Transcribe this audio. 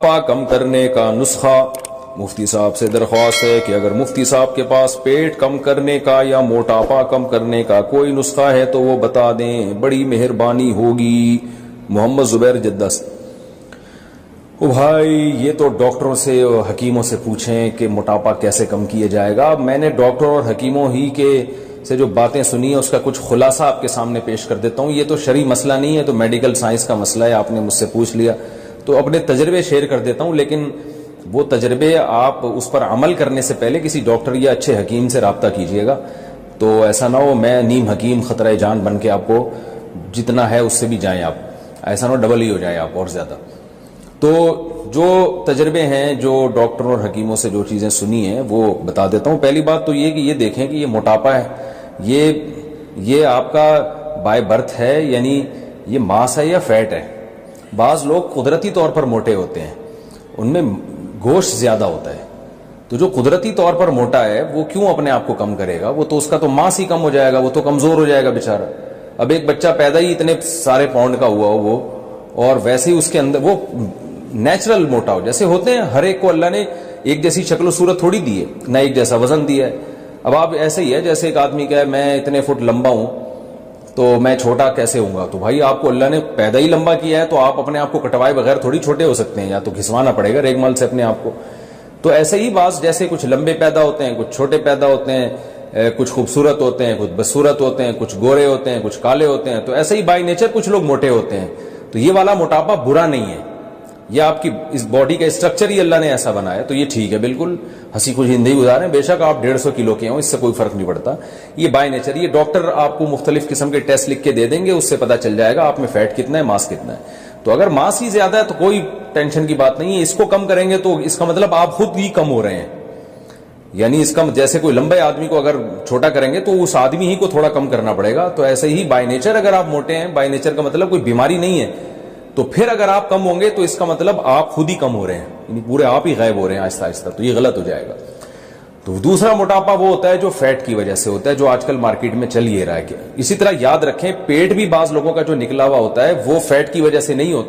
موٹاپا کم کرنے کا نسخہ. مفتی صاحب سے درخواست ہے کہ اگر مفتی صاحب کے پاس پیٹ کم کرنے کا یا موٹاپا کم کرنے کا کوئی نسخہ ہے تو وہ بتا دیں، بڑی مہربانی ہوگی. محمد زبیر جدہ سے. او بھائی یہ تو ڈاکٹروں سے اور حکیموں سے پوچھیں کہ موٹاپا کیسے کم کیا جائے گا. میں نے ڈاکٹر اور حکیموں ہی کے سے جو باتیں سنی ہیں اس کا کچھ خلاصہ آپ کے سامنے پیش کر دیتا ہوں. یہ تو شرعی مسئلہ نہیں ہے، تو میڈیکل سائنس کا مسئلہ ہے. آپ نے مجھ سے پوچھ لیا تو اپنے تجربے شیئر کر دیتا ہوں، لیکن وہ تجربے آپ اس پر عمل کرنے سے پہلے کسی ڈاکٹر یا اچھے حکیم سے رابطہ کیجیے گا. تو ایسا نہ ہو میں نیم حکیم خطرہ جان بن کے آپ کو جتنا ہے اس سے بھی جائیں آپ، ایسا نہ ہو ڈبل ہی ہو جائے آپ اور زیادہ. تو جو تجربے ہیں، جو ڈاکٹروں اور حکیموں سے جو چیزیں سنی ہیں وہ بتا دیتا ہوں. پہلی بات تو یہ کہ یہ دیکھیں کہ یہ موٹاپا ہے یہ آپ کا بائی برتھ ہے، یعنی یہ ماس ہے یا فیٹ ہے. بعض لوگ قدرتی طور پر موٹے ہوتے ہیں، ان میں گوشت زیادہ ہوتا ہے. تو جو قدرتی طور پر موٹا ہے وہ کیوں اپنے آپ کو کم کرے گا؟ وہ تو اس کا تو ماس ہی کم ہو جائے گا، وہ تو کمزور ہو جائے گا بیچارہ. اب ایک بچہ پیدا ہی اتنے سارے پاؤنڈ کا ہوا ہو وہ، اور ویسے ہی اس کے اندر وہ نیچرل موٹا ہو، جیسے ہوتے ہیں ہر ایک کو اللہ نے ایک جیسی شکل و صورت تھوڑی دی ہے، نہ ایک جیسا وزن دیا ہے. اب آپ ایسے ہی ہے جیسے ایک آدمی کا ہے میں اتنے فٹ لمبا ہوں تو میں چھوٹا کیسے ہوں گا؟ تو بھائی آپ کو اللہ نے پیدا ہی لمبا کیا ہے، تو آپ اپنے آپ کو کٹوائے بغیر تھوڑی چھوٹے ہو سکتے ہیں، یا تو گھسوانا پڑے گا ریگ مال سے اپنے آپ کو. تو ایسے ہی بعض جیسے کچھ لمبے پیدا ہوتے ہیں، کچھ چھوٹے پیدا ہوتے ہیں، کچھ خوبصورت ہوتے ہیں، کچھ بدصورت ہوتے ہیں، کچھ گورے ہوتے ہیں، کچھ کالے ہوتے ہیں. تو ایسے ہی بائی نیچر کچھ لوگ موٹے ہوتے ہیں. تو یہ والا موٹاپا برا نہیں ہے، یہ آپ کی اس باڈی کا اسٹرکچر ہی اللہ نے ایسا بنایا، تو یہ ٹھیک ہے، بالکل ہنسی خوشی زندگی گزاریں. بے شک آپ 150 کلو کے ہوں، اس سے کوئی فرق نہیں پڑتا. یہ بائی نیچر، یہ ڈاکٹر آپ کو مختلف قسم کے ٹیسٹ لکھ کے دے دیں گے، اس سے پتا چل جائے گا آپ میں فیٹ کتنا ہے، ماس کتنا ہے. تو اگر ماس ہی زیادہ ہے تو کوئی ٹینشن کی بات نہیں ہے. اس کو کم کریں گے تو اس کا مطلب آپ خود ہی کم ہو رہے ہیں. یعنی اس کا جیسے کوئی لمبے آدمی کو اگر چھوٹا کریں گے تو اس آدمی ہی کو تھوڑا کم کرنا پڑے گا. تو ایسے ہی بائی نیچر اگر آپ موٹے ہیں، بائی نیچر کا مطلب کوئی بیماری نہیں ہے، تو پھر اگر آپ کم ہوں گے تو اس کا مطلب آپ خود ہی کم ہو رہے ہیں، یعنی پورے آپ ہی غائب ہو رہے ہیں آہستہ آہستہ. تو یہ غلط ہو جائے گا. تو دوسرا موٹاپا وہ ہوتا ہے جو فیٹ کی وجہ سے ہوتا ہے، جو آج کل مارکیٹ میں چل یہ رہا ہے. اسی طرح یاد رکھیں پیٹ بھی بعض لوگوں کا جو نکلا ہوا ہوتا ہے وہ فیٹ کی وجہ سے نہیں ہوتا.